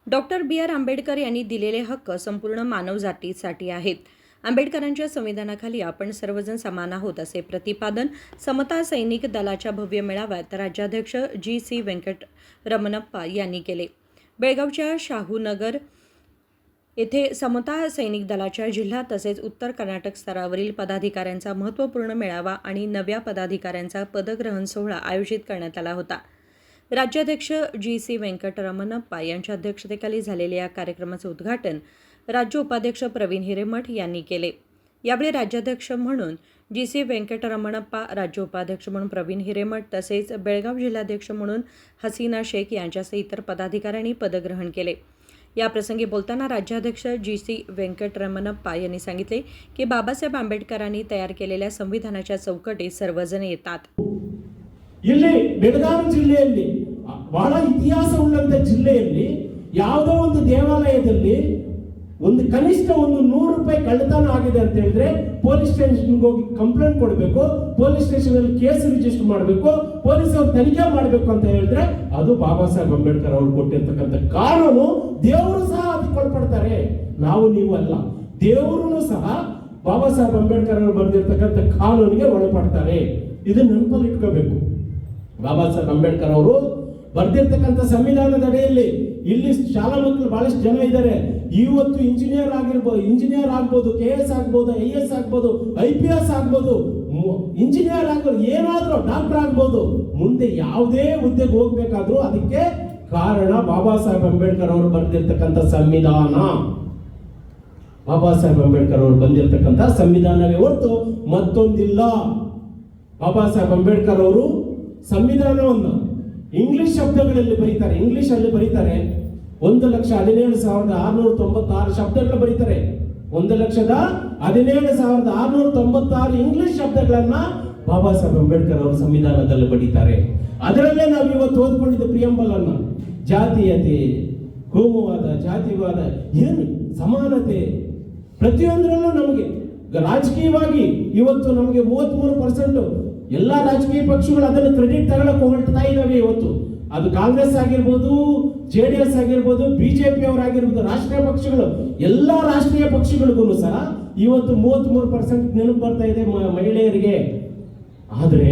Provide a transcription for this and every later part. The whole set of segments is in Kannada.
डॉक्टर बी आर आंबेडकर यांनी दिलेले हक्क संपूर्ण मानवजातीसाठी आहेत. आंबेडकरांच्या संविधानाखाली आपण सर्वजण समान आहोत असे प्रतिपादन समता सैनिक दलाच्या भव्य मेळाव्यात राज्याध्यक्ष जी.सी. वेंकटरमणप्पा यांनी केले. बेळगावच्या शाहूनगर येथे समता सैनिक दलाच्या जिल्हा तसेच उत्तर कर्नाटक स्तरावरील पदाधिकाऱ्यांचा महत्त्वपूर्ण मेळावा आणि नव्या पदाधिकाऱ्यांचा पदग्रहण सोहळा आयोजित करण्यात आला होता. राज्याध्यक्ष जी.सी. वेंकटरमणप्पा यांच्या अध्यक्षतेखाली झालेल्या या कार्यक्रमाचे उद्घाटन राज्य उपाध्यक्ष प्रवीण हिरेमठ यांनी केले. यावेळी राज्याध्यक्ष म्हणून जी.सी. वेंकटरमणप्पा, राज्य उपाध्यक्ष म्हणून प्रवीण हिरेमठ तसेच बेळगाव जिल्हाध्यक्ष म्हणून हसीना शेख यांच्यासह इतर पदाधिकाऱ्यांनी पदग्रहण केले. याप्रसंगी बोलताना राज्याध्यक्ष जी.सी. वेंकटरमणप्पा यांनी सांगितले की बाबासाहेब आंबेडकरांनी तयार केलेल्या संविधानाच्या चौकटीत सर्वजण येतात. ಇಲ್ಲಿ ಬೆಳಗಾವಿ ಜಿಲ್ಲೆಯಲ್ಲಿ ಬಹಳ ಇತಿಹಾಸವುಳ್ಳಂತ ಜಿಲ್ಲೆಯಲ್ಲಿ ಯಾವುದೋ ಒಂದು ದೇವಾಲಯದಲ್ಲಿ ಒಂದು ಕನಿಷ್ಠ ಒಂದು 100 ರೂಪಾಯಿ ಕಳ್ಳತನ ಆಗಿದೆ ಅಂತ ಹೇಳಿದ್ರೆ ಪೊಲೀಸ್ ಸ್ಟೇಷನ್ಗೆ ಹೋಗಿ ಕಂಪ್ಲೇಂಟ್ ಕೊಡಬೇಕು, ಪೊಲೀಸ್ ಸ್ಟೇಷನ್ ಅಲ್ಲಿ ಕೇಸ್ ರಿಜಿಸ್ಟರ್ ಮಾಡಬೇಕು, ಪೊಲೀಸ್ ಅವರು ತನಿಖೆ ಮಾಡಬೇಕು ಅಂತ ಹೇಳಿದ್ರೆ ಅದು ಬಾಬಾ ಸಾಹೇಬ್ ಅಂಬೇಡ್ಕರ್ ಅವರು ಕೊಟ್ಟಿರ್ತಕ್ಕಂಥ ಕಾನೂನು. ದೇವರು ಸಹ ಅದಕ್ಕೆ ಒಳಪಡ್ತಾರೆ, ನಾವು ನೀವು ಅಲ್ಲ. ದೇವರು ಸಹ ಬಾಬಾ ಸಾಹೇಬ್ ಅಂಬೇಡ್ಕರ್ ಅವರು ಬರೆದಿರ್ತಕ್ಕಂಥ ಕಾನೂನಿಗೆ ಒಳಪಡ್ತಾರೆ. ಇದನ್ನ ನೆನಪಲ್ಲಿ ಇಟ್ಕೋಬೇಕು. ಬಾಬಾ ಸಾಹೇಬ್ ಅಂಬೇಡ್ಕರ್ ಅವರು ಬರ್ದಿರ್ತಕ್ಕಂಥ ಸಂವಿಧಾನದ ಅಡಿಯಲ್ಲಿ ಇಲ್ಲಿ ಶಾಲಾ ಮಕ್ಕಳು ಬಹಳಷ್ಟು ಜನ ಇದ್ದಾರೆ. ಇವತ್ತು ಇಂಜಿನಿಯರ್ ಆಗ್ಬೋದು, KS ಆಗ್ಬೋದು, IS ಆಗ್ಬೋದು, IPS ಆಗ್ಬೋದು, ಇಂಜಿನಿಯರ್ ಆಗ್ಬೋದು, ಏನಾದ್ರೂ ಡಾಕ್ಟರ್ ಆಗ್ಬೋದು. ಮುಂದೆ ಯಾವುದೇ ಹುದ್ದೆಗೆ ಹೋಗ್ಬೇಕಾದ್ರೂ ಅದಕ್ಕೆ ಕಾರಣ ಬಾಬಾ ಸಾಹೇಬ್ ಅಂಬೇಡ್ಕರ್ ಅವರು ಬರ್ದಿರ್ತಕ್ಕಂಥ ಸಂವಿಧಾನ. ಬಾಬಾ ಸಾಹೇಬ್ ಅಂಬೇಡ್ಕರ್ ಅವರು ಬಂದಿರತಕ್ಕಂಥ ಸಂವಿಧಾನವೇ ಹೊರತು ಮತ್ತೊಂದಿಲ್ಲ. ಬಾಬಾ ಸಾಹೇಬ್ ಅಂಬೇಡ್ಕರ್ ಅವರು ಸಂವಿಧಾನವನ್ನು ಇಂಗ್ಲಿಷ್ ಶಬ್ದಗಳಲ್ಲಿ ಬರೀತಾರೆ. ಇಂಗ್ಲಿಷ್ ಅಲ್ಲಿ ಬರೀತಾರೆ 1,17,696 ಶಬ್ದಗಳು ಬರೀತಾರೆ. 1,17,696 ಇಂಗ್ಲಿಷ್ ಶಬ್ದಗಳನ್ನ ಬಾಬಾ ಸಾಹೇಬ್ ಅಂಬೇಡ್ಕರ್ ಅವರು ಸಂವಿಧಾನದಲ್ಲಿ ಬರೀತಾರೆ. ಅದರಲ್ಲೇ ನಾವು ಇವತ್ತು ಓದ್ಕೊಂಡಿದ್ದ ಪ್ರಿಯಂಬಲ್ ಅನ್ನ ಜಾತೀಯತೆ, ಕೋಮುವಾದ, ಜಾತಿವಾದ, ಏನು ಸಮಾನತೆ, ಪ್ರತಿಯೊಂದರಲ್ಲೂ ನಮಗೆ ರಾಜಕೀಯವಾಗಿ ಇವತ್ತು ನಮಗೆ 33% ಎಲ್ಲಾ ರಾಜಕೀಯ ಪಕ್ಷಗಳು ಅದನ್ನು ಕ್ರೆಡಿಟ್ ತಗೊಳ್ಳಕ್ಕೆ ಹೊರಡ್ತಾ ಇದ್ದಾವೆ. ಇವತ್ತು ಅದು ಕಾಂಗ್ರೆಸ್ ಆಗಿರ್ಬೋದು, JDS ಆಗಿರ್ಬೋದು, BJP ಅವರಾಗಿರ್ಬೋದು, ರಾಷ್ಟ್ರೀಯ ಪಕ್ಷಗಳು, ಎಲ್ಲಾ ರಾಷ್ಟ್ರೀಯ ಪಕ್ಷಗಳಿಗೂ ಸಹ ಇವತ್ತು 33% ನೆನಪು ಬರ್ತಾ ಇದೆ ಮಹಿಳೆಯರಿಗೆ. ಆದ್ರೆ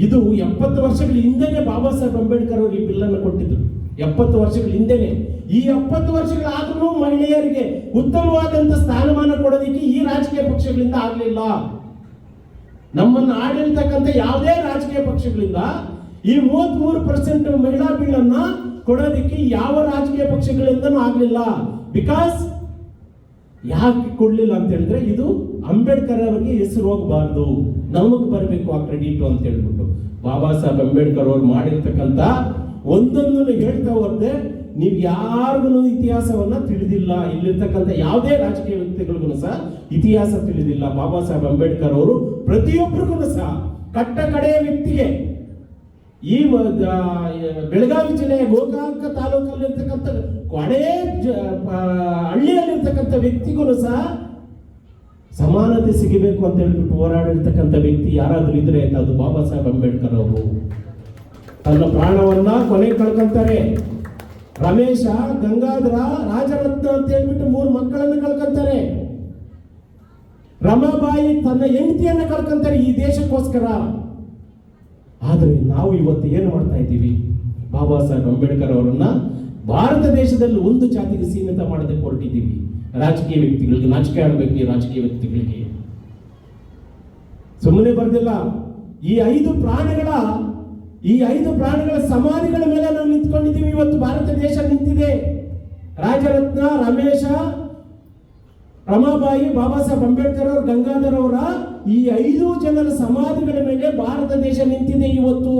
ಇದು 70 ವರ್ಷಗಳ ಹಿಂದೆನೆ ಬಾಬಾ ಸಾಹೇಬ್ ಅಂಬೇಡ್ಕರ್ ಅವರು ಈ ಬಿಲ್ ಅನ್ನು ಕೊಟ್ಟಿದ್ರು. 70 ವರ್ಷಗಳ ಹಿಂದೆನೆ. ಈ 70 ವರ್ಷಗಳಾದ್ರೂ ಮಹಿಳೆಯರಿಗೆ ಉತ್ತಮವಾದಂತ ಸ್ಥಾನಮಾನ ಕೊಡೋದಕ್ಕೆ ಈ ರಾಜಕೀಯ ಪಕ್ಷಗಳಿಂದ ಆಗ್ಲಿಲ್ಲ. ನಮ್ಮನ್ನು ಆಡಿರ್ತಕ್ಕಂಥ ಯಾವುದೇ ರಾಜಕೀಯ ಪಕ್ಷಗಳಿಂದ ಈ 33% ಮಹಿಳಾ ಬಿಲ್ ಅನ್ನ ಕೊಡೋದಕ್ಕೆ ಯಾವ ರಾಜಕೀಯ ಪಕ್ಷಗಳಿಂದನೂ ಆಗ್ಲಿಲ್ಲ. ಬಿಕಾಸ್ ಯಾಕೆ ಕೊಡ್ಲಿಲ್ಲ ಅಂತ ಹೇಳಿದ್ರೆ ಇದು ಅಂಬೇಡ್ಕರ್ ಅವರಿಗೆ ಹೆಸರು ಹೋಗಬಾರ್ದು, ನಮಗ್ ಬರಬೇಕು ಆ ಕ್ರೆಡಿಟ್ ಅಂತ ಹೇಳ್ಬಿಟ್ಟು ಬಾಬಾ ಸಾಹೇಬ್ ಅಂಬೇಡ್ಕರ್ ಅವರು ಮಾಡಿರ್ತಕ್ಕಂಥ ಒಂದೊಂದನ್ನು ಹೇಳ್ತಾ ಹೋದ್ರೆ ನೀವು ಯಾರಿಗೂ ಇತಿಹಾಸವನ್ನ ತಿಳಿದಿಲ್ಲ. ಇಲ್ಲಿರ್ತಕ್ಕಂಥ ಯಾವುದೇ ರಾಜಕೀಯ ವ್ಯಕ್ತಿಗಳಿಗೂ ಸಹ ಇತಿಹಾಸ ತಿಳಿದಿಲ್ಲ. ಬಾಬಾ ಸಾಹೇಬ್ ಅಂಬೇಡ್ಕರ್ ಅವರು ಪ್ರತಿಯೊಬ್ಬರಿಗೂ ಸಹ ಕಟ್ಟ ಕಡೆಯ ವ್ಯಕ್ತಿಗೆ ಈ ಬೆಳಗಾವಿ ಜಿಲ್ಲೆಯ ಗೋಕಾಕ ತಾಲೂಕಲ್ಲಿರ್ತಕ್ಕಂಥ ಕೊಡೆ ಹಳ್ಳಿಯಲ್ಲಿರ್ತಕ್ಕಂಥ ವ್ಯಕ್ತಿಗೂ ಸಹ ಸಮಾನತೆ ಸಿಗಬೇಕು ಅಂತ ಹೇಳ್ಬಿಟ್ಟು ಹೋರಾಡಿರ್ತಕ್ಕಂಥ ವ್ಯಕ್ತಿ ಯಾರಾದ್ರೂ ಇದ್ರೆ ಅದು ಬಾಬಾ ಸಾಹೇಬ್ ಅಂಬೇಡ್ಕರ್ ಅವರು. ತನ್ನ ಪ್ರಾಣವನ್ನ ಕೊನೆ ಕಳ್ಕೊಂತಾರೆ. ರಮೇಶ, ಗಂಗಾಧರ, ರಾಜರತ್ನ ಅಂತ ಹೇಳ್ಬಿಟ್ಟು 3 ಮಕ್ಕಳನ್ನು ಕಳ್ಕೊಂತಾರೆ. ರಮಾಬಾಯಿ ತನ್ನ ಹೆಂಡತಿಯನ್ನ ಕಳ್ಕೊಂತಾರೆ ಈ ದೇಶಕ್ಕೋಸ್ಕರ. ಆದ್ರೆ ನಾವು ಇವತ್ತು ಏನು ಮಾಡ್ತಾ ಇದ್ದೀವಿ? ಬಾಬಾ ಸಾಹೇಬ್ ಅಂಬೇಡ್ಕರ್ ಅವರನ್ನ ಭಾರತ ದೇಶದಲ್ಲಿ ಒಂದು ಜಾತಿಗೆ ಸೀಮಿತ ಮಾಡೋದಕ್ಕೆ ಹೊರಟಿದ್ದೀವಿ. ರಾಜಕೀಯ ವ್ಯಕ್ತಿಗಳಿಗೆ ನಾಚಿಕೆ ಆಡಬೇಕು. ಈ ರಾಜಕೀಯ ವ್ಯಕ್ತಿಗಳಿಗೆ ಸುಮ್ಮನೆ ಬರ್ದಿಲ್ಲ. ಈ 5 ಪ್ರಾಣಿಗಳ ಸಮಾಧಿಗಳ ಮೇಲೆ ನಾವು ನಿಂತ್ಕೊಂಡಿದ್ದೀವಿ. ಇವತ್ತು ಭಾರತ ದೇಶ ನಿಂತಿದೆ. ರಾಜರತ್ನ, ರಮೇಶ, ರಮಾಬಾಯಿ, ಬಾಬಾ ಸಾಹೇಬ್ ಅಂಬೇಡ್ಕರ್ ಅವರು, ಗಂಗಾಧರ್ ಅವರ ಈ 5 ಜನರ ಸಮಾಧಿಗಳ ಮೇಲೆ ಭಾರತ ದೇಶ ನಿಂತಿದೆ. ಇವತ್ತು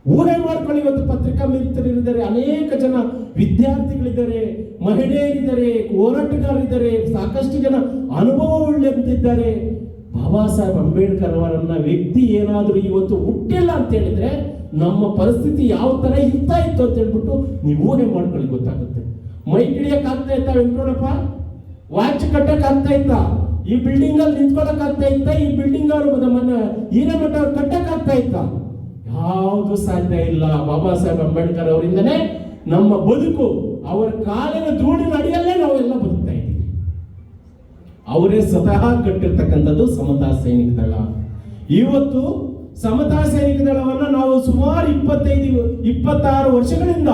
ಊರೇ ಮಾಡ್ಕೊಳ್ಳಿ. ಇವತ್ತು ಪತ್ರಿಕಾ ಮಿತ್ರರಿದ್ದಾರೆ, ಅನೇಕ ಜನ ವಿದ್ಯಾರ್ಥಿಗಳಿದ್ದಾರೆ, ಮಹಿಳೆಯರಿದ್ದಾರೆ, ಹೋರಾಟಗಾರರಿದ್ದಾರೆ, ಸಾಕಷ್ಟು ಜನ ಅನುಭವ ಉಳ್ಳಂತಿದ್ದಾರೆ. ಬಾಬಾ ಸಾಹೇಬ್ ಅಂಬೇಡ್ಕರ್ ಅವರನ್ನ ವ್ಯಕ್ತಿ ಏನಾದ್ರೂ ಇವತ್ತು ಹುಟ್ಟಿಲ್ಲ ಅಂತ ಹೇಳಿದ್ರೆ ನಮ್ಮ ಪರಿಸ್ಥಿತಿ ಯಾವ ತರ ಇರ್ತಾ ಇತ್ತು ಅಂತ ಹೇಳ್ಬಿಟ್ಟು ನೀವು ಊಹೆ ಮಾಡ್ಕೊಳ್ಳಿ, ಗೊತ್ತಾಗುತ್ತೆ. ಮೈಕ್ ಹಿಡಿಯಕ್ ಆಗ್ತಾ ಇತ್ತ ವೆಂಕಟರಮಣಪ್ಪ? ವಾಚ್ ಕಟ್ಟಕ್ ಆಗ್ತಾ ಇತ್ತ? ಈ ಬಿಲ್ಡಿಂಗ್ ಅಲ್ಲಿ ನಿಂತ್ಕೊಳಕ್ ಆಗ್ತಾ ಇತ್ತ? ಈ ಬಿಲ್ಡಿಂಗ್ ಅವರು ಹಿರೇಮಠ ಅವ್ರು ಕಟ್ಟಕ್ ಆಗ್ತಾ ಇತ್ತ? ಯಾವುದು ಸಾಧ್ಯ ಇಲ್ಲ. ಬಾಬಾ ಸಾಹೇಬ್ ಅಂಬೇಡ್ಕರ್ ಅವರಿಂದನೇ ನಮ್ಮ ಬದುಕು ಅವರ ಕಾಲಿನ ಧೂಳಿನ ಅಡಿಯಲ್ಲೇ ನಾವೆಲ್ಲ ಬದುಕ್ತಾ ಇದ್ದೀವಿ. ಅವರೇ ಸ್ವತಃ ಕಟ್ಟಿರ್ತಕ್ಕಂಥದ್ದು ಸಮತಾ ಸೈನಿಕ ದಳ. ಇವತ್ತು ಸಮತಾ ಸೈನಿಕ ದಳವನ್ನ ನಾವು ಸುಮಾರು 26 ವರ್ಷಗಳಿಂದ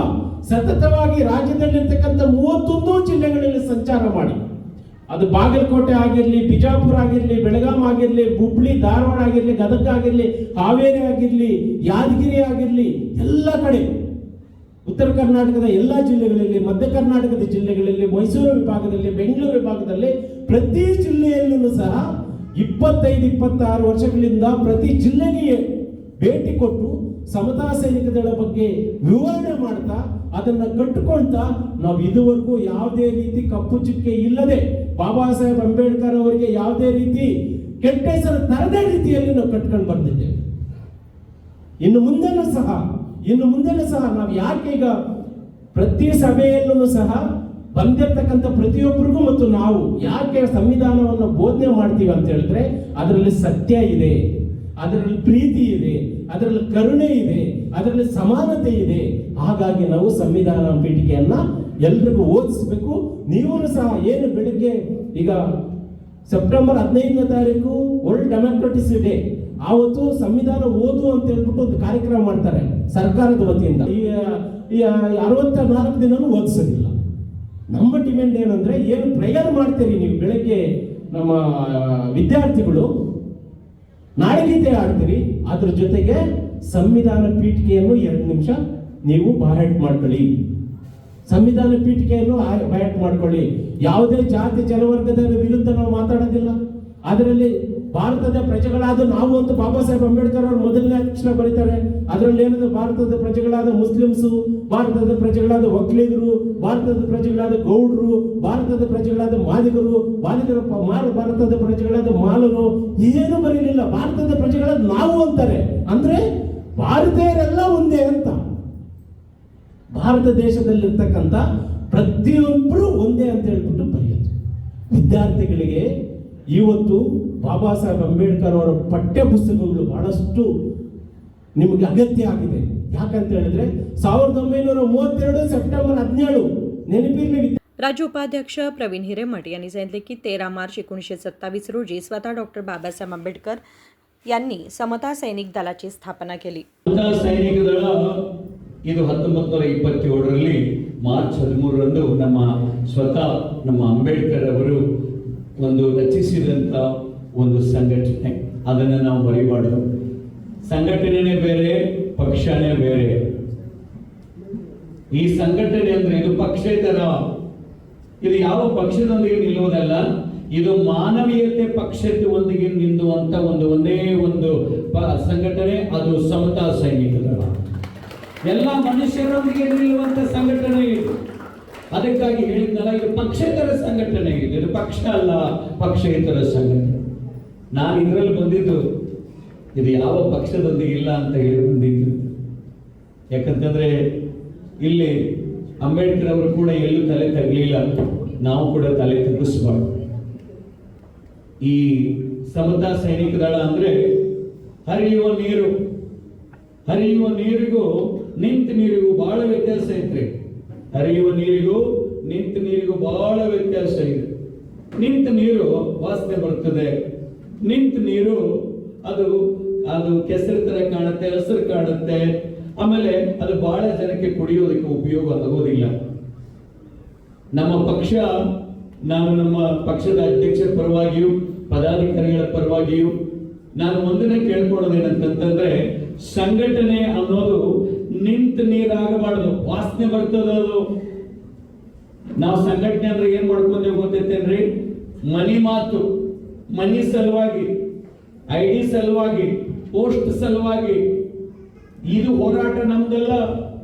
ಸತತವಾಗಿ ರಾಜ್ಯದಲ್ಲಿರ್ತಕ್ಕಂಥ 31 ಜಿಲ್ಲೆಗಳಲ್ಲಿ ಸಂಚಾರ ಮಾಡಿ, ಅದು ಬಾಗಲಕೋಟೆ ಆಗಿರಲಿ, ಬಿಜಾಪುರ ಆಗಿರಲಿ, ಬೆಳಗಾಂ ಆಗಿರಲಿ, ಹುಬ್ಳಿ ಧಾರವಾಡ ಆಗಿರಲಿ, ಗದಗ ಆಗಿರಲಿ, ಹಾವೇರಿ ಆಗಿರಲಿ, ಯಾದಗಿರಿ ಆಗಿರಲಿ, ಎಲ್ಲ ಕಡೆ ಉತ್ತರ ಕರ್ನಾಟಕದ ಎಲ್ಲ ಜಿಲ್ಲೆಗಳಲ್ಲಿ, ಮಧ್ಯ ಕರ್ನಾಟಕದ ಜಿಲ್ಲೆಗಳಲ್ಲಿ, ಮೈಸೂರು ವಿಭಾಗದಲ್ಲಿ, ಬೆಂಗಳೂರು ವಿಭಾಗದಲ್ಲಿ ಪ್ರತಿ ಜಿಲ್ಲೆಯಲ್ಲೂ ಸಹ 25-26 ವರ್ಷಗಳಿಂದ ಪ್ರತಿ ಜಿಲ್ಲೆಗೆ ಭೇಟಿ ಕೊಟ್ಟು ಸಮತಾ ಸೈನಿಕ ದಳ ಬಗ್ಗೆ ವಿವರಣೆ ಮಾಡ್ತಾ ಅದನ್ನ ಕಟ್ಟಿಕೊಳ್ತಾ ನಾವು ಇದುವರೆಗೂ ಯಾವುದೇ ರೀತಿ ಕಪ್ಪು ಚುಕ್ಕೆ ಇಲ್ಲದೆ ಬಾಬಾ ಸಾಹೇಬ್ ಅಂಬೇಡ್ಕರ್ ಅವರಿಗೆ ಯಾವುದೇ ರೀತಿ ಕೆಟ್ಟ ಹೆಸರು ತರದೇ ರೀತಿಯಲ್ಲಿ ನಾವು ಕಟ್ಕೊಂಡು ಬಂದಿದ್ದೇವೆ. ಇನ್ನು ಮುಂದೆನೂ ಸಹ ನಾವು ಯಾಕೆ ಈಗ ಪ್ರತಿ ಸಭೆಯಲ್ಲೂ ಸಹ ಬಂದಿರತಕ್ಕಂಥ ಪ್ರತಿಯೊಬ್ಬರಿಗೂ ಮತ್ತು ನಾವು ಯಾಕೆ ಸಂವಿಧಾನವನ್ನು ಬೋಧನೆ ಮಾಡ್ತೀವಿ ಅಂತ ಹೇಳಿದ್ರೆ ಅದರಲ್ಲಿ ಸತ್ಯ ಇದೆ, ಅದರಲ್ಲಿ ಪ್ರೀತಿ ಇದೆ, ಅದರಲ್ಲಿ ಕರುಣೆ ಇದೆ, ಅದರಲ್ಲಿ ಸಮಾನತೆ ಇದೆ. ಹಾಗಾಗಿ ನಾವು ಸಂವಿಧಾನ ಪೀಠಿಕೆಯನ್ನ ಎಲ್ರಿಗೂ ಓದಿಸ್ಬೇಕು. ನೀವು ಸಹ ಏನು ಬೆಳಿಗ್ಗೆ ಈಗ ಸೆಪ್ಟೆಂಬರ್ 15ನೇ ತಾರೀಕು ವರ್ಲ್ಡ್ ಡೆಮಾಕ್ರಟಿಸಿ ಡೇ, ಆವತ್ತು ಸಂವಿಧಾನ ಓದು ಅಂತ ಹೇಳ್ಬಿಟ್ಟು ಒಂದು ಕಾರ್ಯಕ್ರಮ ಮಾಡ್ತಾರೆ ಸರ್ಕಾರದ ವತಿಯಿಂದ. ಈ 64 ದಿನನೂ ಓದಿಸೋದಿಲ್ಲ. ನಮ್ಮ ಡಿಮ್ಯಾಂಡ್ ಏನಂದ್ರೆ, ಏನು ಪ್ರೇಯರ್ ಮಾಡ್ತೀರಿ ನೀವು ಬೆಳಗ್ಗೆ, ನಮ್ಮ ವಿದ್ಯಾರ್ಥಿಗಳು ನಾಡಗೀತೆ ಆಡ್ತೀರಿ, ಅದ್ರ ಜೊತೆಗೆ ಸಂವಿಧಾನ ಪೀಠಿಕೆಯನ್ನು 2 ನಿಮಿಷ ನೀವು ಬಾಯಟ್ ಮಾಡ್ಕೊಳ್ಳಿ. ಸಂವಿಧಾನ ಪೀಠಿಕೆಯನ್ನು ಬಾಯಟ್ ಮಾಡ್ಕೊಳ್ಳಿ. ಯಾವುದೇ ಜಾತಿ ಜನವರ್ಗದ ವಿರುದ್ಧ ನಾವು ಮಾತಾಡೋದಿಲ್ಲ. ಅದರಲ್ಲಿ ಭಾರತದ ಪ್ರಜೆಗಳಾದ ನಾವು ಅಂತ ಬಾಬಾ ಸಾಹೇಬ್ ಅಂಬೇಡ್ಕರ್ ಅವರು ಮೊದಲನೇ ಅಕ್ಷರ ಬರೀತಾರೆ. ಅದರಲ್ಲಿ ಏನಂದ್ರೆ ಭಾರತದ ಪ್ರಜೆಗಳಾದ ಮುಸ್ಲಿಮ್ಸು, ಭಾರತದ ಪ್ರಜೆಗಳಾದ ಒಕ್ಕಲಿಗರು, ಭಾರತದ ಪ್ರಜೆಗಳಾದ ಗೌಡ್ರು, ಭಾರತದ ಪ್ರಜೆಗಳಾದ ಮಾದಿಗರು, ಭಾರತದ ಪ್ರಜೆಗಳಾದ ಮಾಲರು, ಏನು ಬರೀಲಿಲ್ಲ. ಭಾರತದ ಪ್ರಜೆಗಳಾದ ನಾವು ಅಂತಾರೆ. ಅಂದ್ರೆ ಭಾರತೀಯರೆಲ್ಲ ಒಂದೇ ಅಂತ. ಭಾರತ ದೇಶದಲ್ಲಿರ್ತಕ್ಕಂಥ ಪ್ರತಿಯೊಬ್ಬರು ಒಂದೇ ಅಂತ ಹೇಳ್ಬಿಟ್ಟು ಬರೆಯೋದು. ವಿದ್ಯಾರ್ಥಿಗಳಿಗೆ ಇವತ್ತು ಬಾಬಾ ಸಾಹೇಬ್ ಅಂಬೇಡ್ಕರ್ ಅವರ ಪಠ್ಯ ಪುಸ್ತಕಗಳು ಬಹಳಷ್ಟು ನಿಮಗೆ ಅಗತ್ಯ ಆಗಿದೆ. ಯಾಕಂತ ಹೇಳಿದ್ರೆ 1932 ಸೆप्टेंबर 17 नेनपिरली. राज्य उपाध्यक्ष प्रवीण हिरेमठ यांनी सांगितले की 13 मार्च 1927 रोजी स्वतः डॉक्टर बाबासाहेब आंबेडकर यांनी समता सैनिक दलाची स्थापना केली. समता सैनिक दಳ ಇದು 1927ರಲ್ಲಿ ಮಾರ್ಚ್ 13ರಂದು ಸ್ವತಃ ನಮ್ಮ ಅಂಬೇಡ್ಕರ್ ಅವರು ಒಂದು ರಚಿಸಿದಂತ ಒಂದು ಸಂಘಟನೆ. ಅದನ್ನು ನಾವು ಮರಿಬಾರ್ದು. ಸಂಘಟನೆನೇ ಬೇರೆ, ಪಕ್ಷನೇ ಬೇರೆ. ಈ ಸಂಘಟನೆ ಅಂದ್ರೆ ಇದು ಪಕ್ಷೇತರ. ಇದು ಯಾವ ಪಕ್ಷದೊಂದಿಗೆ ನಿಲ್ಲುವುದಲ್ಲ, ಇದು ಮಾನವೀಯತೆ ಪಕ್ಷದೊಂದಿಗೆ ನಿಲ್ಲುವಂತ ಒಂದೇ ಒಂದು ಸಂಘಟನೆ. ಅದು ಸಮತಾ ಸೈನಿಕ ದಳ. ಎಲ್ಲ ಮನುಷ್ಯರೊಂದಿಗೆ ನಿಲ್ಲುವಂತ ಸಂಘಟನೆ ಇದು. ಅದಕ್ಕಾಗಿ ಹೇಳಿದ್ದಲ್ಲ, ಇದು ಪಕ್ಷೇತರ ಸಂಘಟನೆ. ಇದು ಪಕ್ಷ ಅಲ್ಲ, ಪಕ್ಷೇತರ ಸಂಘಟನೆ. ನಾನು ಇದರಲ್ಲಿ ಬಂದಿದ್ದು ಇದು ಯಾವ ಪಕ್ಷದೊಂದಿಗೆ ಇಲ್ಲ ಅಂತ ಹೇಳಿ ಬಂದಿದ್ದು. ಯಾಕಂತಂದ್ರೆ ಇಲ್ಲಿ ಅಂಬೇಡ್ಕರ್ ಅವರು ಕೂಡ ಎಲ್ಲೂ ತಲೆ ತಗಲಿಲ್ಲ, ನಾವು ಕೂಡ ತಲೆ ತಗ್ಗಿಸಬಾರ್ದು. ಈ ಸಮತಾ ಸೈನಿಕ ದಳ ಅಂದ್ರೆ ಹರಿಯುವ ನೀರಿಗೂ ನಿಂತ ನೀರಿಗೂ ಬಹಳ ವ್ಯತ್ಯಾಸ ಐತ್ರಿ. ಹರಿಯುವ ನೀರಿಗೂ ನಿಂತ ನೀರಿಗೂ ಬಹಳ ವ್ಯತ್ಯಾಸ ಇದೆ. ನಿಂತ ನೀರು ವಾಸನೆ ಬರ್ತದೆ. ನಿಂತ ನೀರು ಅದು ಕೆಸರು ತರ ಕಾಣುತ್ತೆ, ಹಸಿರು ಕಾಣುತ್ತೆ. ಆಮೇಲೆ ಅದು ಬಹಳ ಜನಕ್ಕೆ ಕುಡಿಯೋದಕ್ಕೆ ಉಪಯೋಗ ಆಗೋದಿಲ್ಲ. ನಮ್ಮ ಪಕ್ಷ, ನಾನು ನಮ್ಮ ಪಕ್ಷದ ಅಧ್ಯಕ್ಷರ ಪರವಾಗಿಯೂ ಪದಾಧಿಕಾರಿಗಳ ಪರವಾಗಿಯೂ ನಾನು ಒಂದನ್ನೇ ಕೇಳ್ಕೊಳ್ಳೋದೇನಂತಂದ್ರೆ, ಸಂಘಟನೆ ಅನ್ನೋದು ನಿಂತ ನೀರಾಗಬಾರ್ದು, ವಾಸನೆ ಬರ್ತದೆ ಅದು. ನಾವು ಸಂಘಟನೆ ಅಂದ್ರೆ ಏನ್ ಮಾಡ್ಕೊಂಡೇವೆ ಗೊತ್ತೈತೇನ್ರಿ? ಮನಿ ಮಾತು, ಮನಿ ಸಲುವಾಗಿ, ID ಸಲುವಾಗಿ, ಪೋಸ್ಟ್ ಸಲುವಾಗಿ. ಇದು ಹೋರಾಟ ನಮ್ದಲ್ಲ.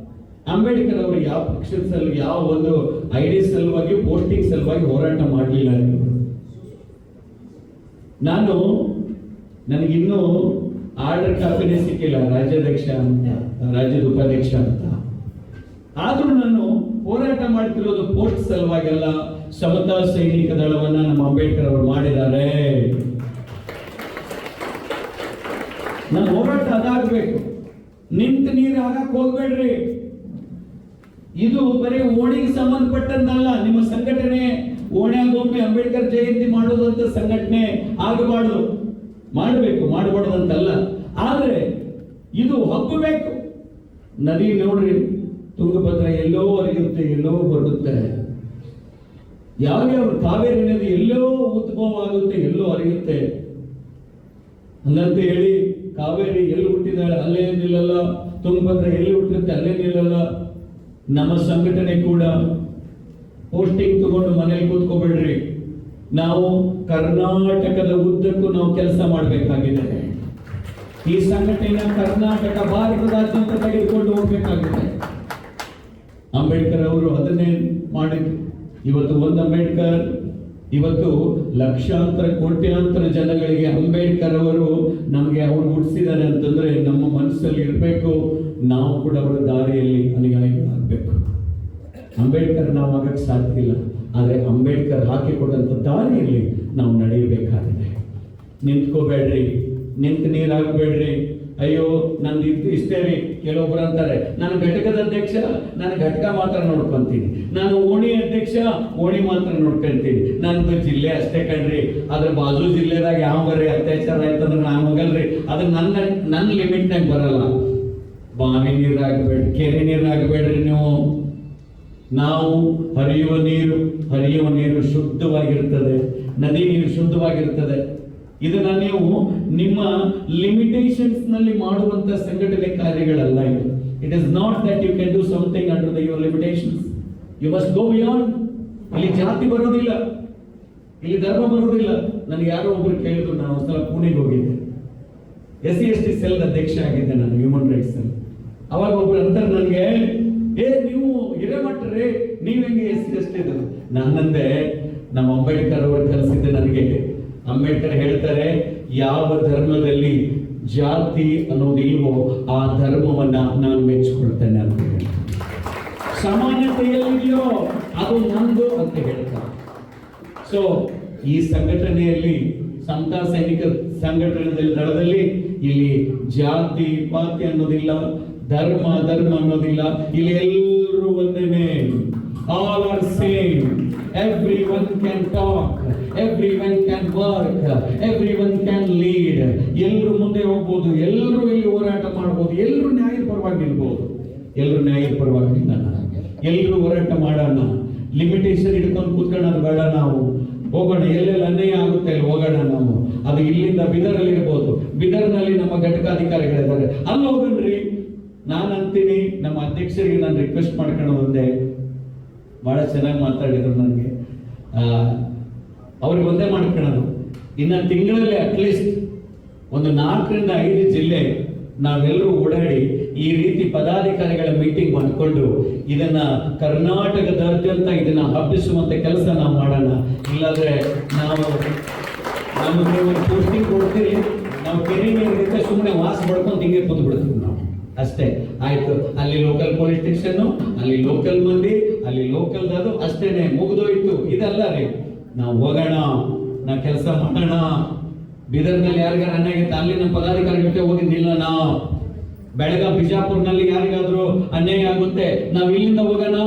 ಅಂಬೇಡ್ಕರ್ ಅವರು ಯಾವ ಪಕ್ಷದ ಸಲುವಾಗಿ, ಯಾವ ಒಂದು ID ಸಲುವಾಗಿ, ಪೋಸ್ಟಿಂಗ್ ಸಲುವಾಗಿ ಹೋರಾಟ ಮಾಡಲಿಲ್ಲ. ನನಗಿನ್ನೂ ಆರ್ಡರ್ ಕಾಪಿನೇ ಸಿಕ್ಕಿಲ್ಲ ರಾಜ್ಯಾಧ್ಯಕ್ಷ ಅಂತ, ರಾಜ್ಯದ ಉಪಾಧ್ಯಕ್ಷ ಅಂತ. ಆದ್ರೂ ನಾನು ಹೋರಾಟ ಮಾಡ್ತಿರೋದು ಪೋಸ್ಟ್ ಸಲುವಾಗೆಲ್ಲ. ಸಮತಾ ಸೈನಿಕ ದಳವನ್ನ ನಮ್ಮ ಅಂಬೇಡ್ಕರ್ ಅವರು ಮಾಡಿದ್ದಾರೆ. ನನ್ನ ಹೋರಾಟ ಅದಾಗಬೇಕು. ನಿಂತ ನೀರು ಹಾಕಕ್ ಹೋಗ್ಬೇಡ್ರಿ. ಇದು ಬರೀ ಓಣಿಗೆ ಸಂಬಂಧಪಟ್ಟದ್ದಲ್ಲ. ನಿಮ್ಮ ಸಂಘಟನೆ ಓಣ್ಯಾಗೊಮ್ಮೆ ಅಂಬೇಡ್ಕರ್ ಜಯಂತಿ ಮಾಡೋದಂತ ಸಂಘಟನೆ ಆಗಬಾರ್ದು, ಮಾಡಬೇಕು, ಮಾಡಬಾರ್ದಂತಲ್ಲ. ಆದ್ರೆ ಇದು ಹಬ್ಬಬೇಕು. ನದಿ ನೋಡ್ರಿ, ತುಂಗಭದ್ರಾ ಎಲ್ಲೋ ಹರಿಯುತ್ತೆ, ಎಲ್ಲೋ ಬರುತ್ತೆ. ಯಾವ್ಯಾವ ಕಾವೇರಿ ನದಿ ಎಲ್ಲೋ ಉದ್ಭವ ಆಗುತ್ತೆ, ಎಲ್ಲೋ ಹರಿಯುತ್ತೆ. ಹಂಗಂತ ಹೇಳಿ ಕಾವೇರಿ ಎಲ್ಲಿ ಹುಟ್ಟಿದಾಳೆ ಅಲ್ಲೇ ನಿಲ್ಲಲ್ಲ, ತುಂಗಭದ್ರಾ ಎಲ್ಲಿ ಹುಟ್ಟಿರುತ್ತೆ ಅಲ್ಲೇ ನಿಲ್ಲಲ್ಲ. ನಮ್ಮ ಸಂಘಟನೆ ಕೂಡ ಪೋಸ್ಟಿಂಗ್ ತಗೊಂಡು ಮನೇಲಿ ಕೂತ್ಕೋಬೇಡ್ರಿ. ನಾವು ಕರ್ನಾಟಕದ ಉದ್ದಕ್ಕೂ ನಾವು ಕೆಲಸ ಮಾಡಬೇಕಾಗಿದೆ. ಈ ಸಂಘಟನೆ ಕರ್ನಾಟಕ ಭಾರತದಾದ್ಯಂತ ತೆಗೆದುಕೊಂಡು ಹೋಗ್ಬೇಕಾಗಿದೆ. ಅಂಬೇಡ್ಕರ್ ಅವರು ಅದನ್ನೇ ಮಾಡಿದ್ರು. ಇವತ್ತು ಒಂದು ಅಂಬೇಡ್ಕರ್, ಇವತ್ತು ಲಕ್ಷಾಂತರ ಕೋಟ್ಯಾಂತರ ಜನಗಳಿಗೆ ಅಂಬೇಡ್ಕರ್ ಅವರು ನಮಗೆ ಅವ್ರು ಹುಟ್ಟಿಸಿದ್ದಾರೆ ಅಂತಂದ್ರೆ ನಮ್ಮ ಮನಸ್ಸಲ್ಲಿ ಇರಬೇಕು, ನಾವು ಕೂಡ ಅವರ ದಾರಿಯಲ್ಲಿ ಅನುಯಾಯಿಗಳಾಗಬೇಕು. ಅಂಬೇಡ್ಕರ್ ನಾವು ಆಗಕ್ಕೆ ಸಾಧ್ಯ ಇಲ್ಲ, ಆದರೆ ಅಂಬೇಡ್ಕರ್ ಹಾಕಿಕೊಟ್ಟಂಥ ದಾರಿಯಲ್ಲಿ ನಾವು ನಡೆಯಬೇಕಾಗಿದೆ. ನಿಂತ್ಕೋಬೇಡ್ರಿ, ನಿಂತು ನೀರಾಗಬೇಡ್ರಿ. ಅಯ್ಯೋ ನಂದು ಇಷ್ಟೇ ರೀ. ಕೆಲವೊಬ್ರು ಅಂತಾರೆ ನಾನು ಘಟಕದ ಅಧ್ಯಕ್ಷ, ನಾನು ಘಟಕ ಮಾತ್ರ ನೋಡ್ಕೊಂತೀನಿ, ನಾನು ಓಣಿ ಅಧ್ಯಕ್ಷ, ಓಣಿ ಮಾತ್ರ ನೋಡ್ಕೊಂತೀನಿ, ನಂದು ಜಿಲ್ಲೆ ಅಷ್ಟೇ ಕಣ್ರಿ, ಅದ್ರ ಬಾಜು ಜಿಲ್ಲೆದಾಗ ಯಾವ ಬರೀ ಅತ್ಯಾಚಾರ ಆಯ್ತಂದ್ರೆ ನಾನು ಹೋಗಲ್ರಿ, ಅದು ನನ್ನ ಲಿಮಿಟ್ನಾಗ ಬರಲ್ಲ. ಬಾವಿ ನೀರಾಗಬೇಡ್ರಿ, ಕೆರೆ ನೀರಾಗಬೇಡ್ರಿ ನೀವು. ನಾವು ಹರಿಯುವ ನೀರು ಶುದ್ಧವಾಗಿರ್ತದೆ, ನದಿ ನೀರು ಶುದ್ಧವಾಗಿರ್ತದೆ. ಇದನ್ನ ನೀವು ನಿಮ್ಮ ಲಿಮಿಟೇಷನ್ಸ್ ನಲ್ಲಿ ಮಾಡುವಂತ ಸಂಘಟನೆ ಕಾರ್ಯಗಳಲ್ಲ ಇದು. It is not that you can do something under the your limitations. You must go beyond. ಇಲ್ಲಿ ಜಾತಿ ಬರೋದಿಲ್ಲ, ಇಲ್ಲಿ ಧರ್ಮ ಬರೋದಿಲ್ಲ. ನನಗೆ ಯಾರೋ ಒಬ್ರು ಕೇಳಿದ್ರು, ನಾನು ಒಂದ್ಸಲ ಪುಣೆಗೆ ಹೋಗಿದ್ದೆ, SC/ST ಸೆಲ್ ಅಧ್ಯಕ್ಷ ಆಗಿದ್ದೆ ನಾನು, ಹ್ಯೂಮನ್ ರೈಟ್ಸ್ ಅಲ್ಲಿ. ಅವಾಗ ಒಬ್ರು ಅಂತಾರೆ ನನಗೆ, ನೀವು ಹಿರೇಮಠರೇ, ನೀವ್ ಹೆಂಗೆ SC/ST ಇದ್ರು? ನಾನಂದೆ, ನಮ್ಮ ಅಂಬೇಡ್ಕರ್ ಅವರು ಕಲಿಸಿದ್ದೆ ನನಗೆ. ಅಂಬೇಡ್ಕರ್ ಹೇಳ್ತಾರೆ, ಯಾವ ಧರ್ಮದಲ್ಲಿ ಜಾತಿ ಅನ್ನೋದಿಲ್ವೋ ಆ ಧರ್ಮವನ್ನ ನಾನು ಮೆಚ್ಚಿಕೊಳ್ತೇನೆ ಅಂತ ಹೇಳಿ. ಸಮಾನತೆಯಲ್ಲಿದೆಯೋ ಅದು ನಂದು ಅಂತ ಹೇಳ್ತಾರೆ. ಸೊ ಈ ಸಂಘಟನೆಯಲ್ಲಿ, ಸಮತಾ ಸೈನಿಕ ಸಂಘಟನೆ ದಳದಲ್ಲಿ ಇಲ್ಲಿ ಜಾತಿ ಪಾತಿ ಅನ್ನೋದಿಲ್ಲ, ಧರ್ಮ ಅನ್ನೋದಿಲ್ಲ. ಇಲ್ಲಿ ಎಲ್ಲರೂ ಒಂದೇನೆ. All are same. Everyone can talk, everyone can work, everyone can lead. ಎಲ್ಲರೂ ಮುಂದೆ ಹೋಗ್ಬೋದು, ಎಲ್ಲರೂ ಇಲ್ಲಿ ಹೋರಾಟ ಮಾಡ್ಬೋದು, ಎಲ್ಲರೂ ನ್ಯಾಯದ ಪರವಾಗಿ ನಿಲ್ಬೋದು, ಎಲ್ಲರೂ ನ್ಯಾಯದ ಪರವಾಗಿ ನಿಲ್ಲೋಣ, ಎಲ್ಲರೂ ಹೋರಾಟ ಮಾಡೋಣ. ಲಿಮಿಟೇಷನ್ ಹಿಡ್ಕೊಂಡು ಕೂತ್ಕೊಳ್ಳೋದು ಬೇಡ. ನಾವು ಹೋಗೋಣ, ಎಲ್ಲೆಲ್ಲ ಅನ್ಯಾಯ ಆಗುತ್ತೆ ಅಲ್ಲಿ ಹೋಗೋಣ ನಾವು. ಅದು ಇಲ್ಲಿಂದ ಬಿದರಲ್ಲಿ ಇರ್ಬೋದು, ಬಿದರ್ನಲ್ಲಿ ನಮ್ಮ ಘಟಕಾಧಿಕಾರಿಗಳಿದ್ದಾರೆ, ಅಲ್ಲಿ ಹೋಗಣ್ರಿ. ನಾನು ಅಂತೀನಿ, ನಮ್ಮ ಅಧ್ಯಕ್ಷರಿಗೆ ನಾನು ರಿಕ್ವೆಸ್ಟ್ ಮಾಡ್ಕೊಳ್ಳೋದು ಒಂದೇ, ಬಹಳ ಚೆನ್ನಾಗಿ ಮಾತಾಡಿದ್ರು ನನಗೆ, ಅವ್ರಿಗೆ ಒಂದೇ ಮಾಡ್ಕೊಳ್ಳೋದು, ಇನ್ನು ತಿಂಗಳಲ್ಲಿ ಅಟ್ಲೀಸ್ಟ್ ಒಂದು 4 ರಿಂದ 5 ಜಿಲ್ಲೆ ನಾವೆಲ್ಲರೂ ಓಡಾಡಿ ಈ ರೀತಿ ಪದಾಧಿಕಾರಿಗಳ ಮೀಟಿಂಗ್ ಮಾಡಿಕೊಂಡು ಇದನ್ನ ಕರ್ನಾಟಕದಾದ್ಯಂತ ಇದನ್ನ ಹಬ್ಬಿಸುವಂತ ಕೆಲಸ ನಾವು ಮಾಡೋಣ. ಇಲ್ಲಾಂದ್ರೆ ನಾವು ನಮಗೆ ಒಂದು ಪೋಸ್ಟಿಂಗ್ ಕೊಡ್ತೀರಿ, ನಾವು ಕೆರೆ ನೀರಿಗೆ ಸುಮ್ಮನೆ ವಾಸ ಮಾಡ್ಕೊಂಡು ಹಿಂಗೆ ಕೂತು ಬಿಡ್ತೀವಿ ನಾವು ಅಷ್ಟೇ. ಆಯ್ತು, ಅಲ್ಲಿ ಲೋಕಲ್ ಪೊಲೀಸ್ ಸ್ಟೇಷನ್, ಅಲ್ಲಿ ಲೋಕಲ್ ಮಂದಿ, ಅಲ್ಲಿ ಲೋಕಲ್ ಅದು ಅಷ್ಟೇನೆ, ಮುಗಿದೋಯ್ತು. ಇದಲ್ಲ ರೀ, ನಾವು ಹೋಗೋಣ, ನಾವು ಕೆಲಸ ಮಾಡೋಣ. ಬೀದರ್ನಲ್ಲಿ ಯಾರಿಗಾರ ಅನ್ಯಾಯ ಆಗಿತ್ತು, ಅಲ್ಲಿ ನಮ್ಮ ಪದಾಧಿಕಾರಿ ಜೊತೆ ಹೋಗಿ ನಿಲ್ಲೋಣ. ಬೆಳಗಾವಿ ಬಿಜಾಪುರ್ನಲ್ಲಿ ಯಾರಿಗಾದ್ರೂ ಅನ್ಯಾಯ ಆಗುತ್ತೆ, ನಾವು ಇಲ್ಲಿಂದ ಹೋಗೋಣ.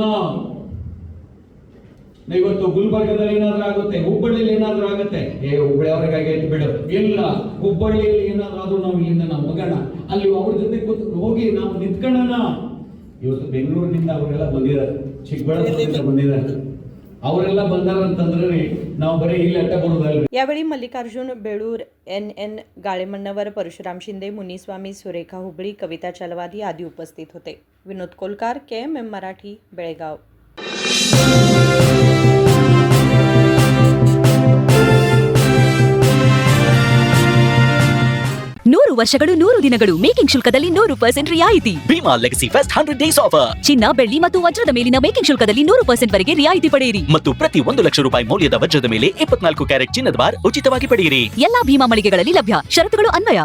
ಇವತ್ತು ಗುಲ್ಬರ್ಗದಲ್ಲಿ ಏನಾದ್ರೂ ಆಗುತ್ತೆ, ಹುಬ್ಬಳ್ಳಿಯಲ್ಲಿ ಏನಾದ್ರೂ ಆಗುತ್ತೆ, ಹುಬ್ಬಳ್ಳಿ ಅವ್ರಿಗಾಗೈತೆ ಬಿಡು, ಇಲ್ಲ ಹುಬ್ಬಳ್ಳಿಯಲ್ಲಿ ಏನಾದ್ರೂ ಆದ್ರೂ ನಾವು ಇಲ್ಲಿಂದ ನಾವು ಹೋಗೋಣ, ಅಲ್ಲಿ ಅವ್ರ ಜೊತೆ ಹೋಗಿ ನಾವು ನಿಂತ್ಕೊಳ್ಳೋಣ. ಇವತ್ತು ಬೆಂಗಳೂರಿನಿಂದ ಅವರೆಲ್ಲ ಬಂದಿದ್ದಾರೆ, ಚಿಕ್ಕಬಳ್ಳಾಪುರದಿಂದ ಬಂದಿದ್ದಾರೆ, ಅವರೆಲ್ಲ ಬಂದಾರ ಅಂತಂದ್ರೆ ನಾವು ಬರೀ ಇಲ್ಲಿ ಅಟ್ಟ ಬರೋದಲ್ರಿ. यावेळी मल्लिकार्जुन बेळूर, NN गाळेमन्नवर, परशुराम शिंदे, मुनीस्वामी, सुरेखा हुबळी, कविता चलवादी आदी उपस्थित होते. विनोद कोलकार, KMM मराठी, बेळगाव. 100 ವರ್ಷಗಳು 100 ದಿನಗಳು ಮೇಕಿಂಗ್ ಶುಲ್ಕದಲ್ಲಿ 100% ರಿಯಾಯಿತಿ. Bhima legacy fest 100 days offer. ಚಿನ್ನ, ಬೆಳ್ಳಿ ಮತ್ತು ವಜ್ರದ ಮೇಲಿನ ಮೇಕಿಂಗ್ ಶುಲ್ಕದಲ್ಲಿ 100% ವರೆಗೆ ರಿಯಾಯಿತಿ ಪಡೆಯಿರಿ. ಮತ್ತು ಪ್ರತಿ 1 ಲಕ್ಷ ರೂಪಾಯಿ ಮೌಲ್ಯದ ವಜ್ರದ ಮೇಲೆ 24 ಕ್ಯಾರೆಟ್ ಚಿನ್ನದ ಬಾರ್ ಉಚಿತವಾಗಿ ಪಡೆಯಿರಿ. ಎಲ್ಲಾ ಭೀಮಾ ಮಳಿಗೆಗಳಲ್ಲಿ ಲಭ್ಯ. ಷರತ್ತುಗಳು ಅನ್ವಯ.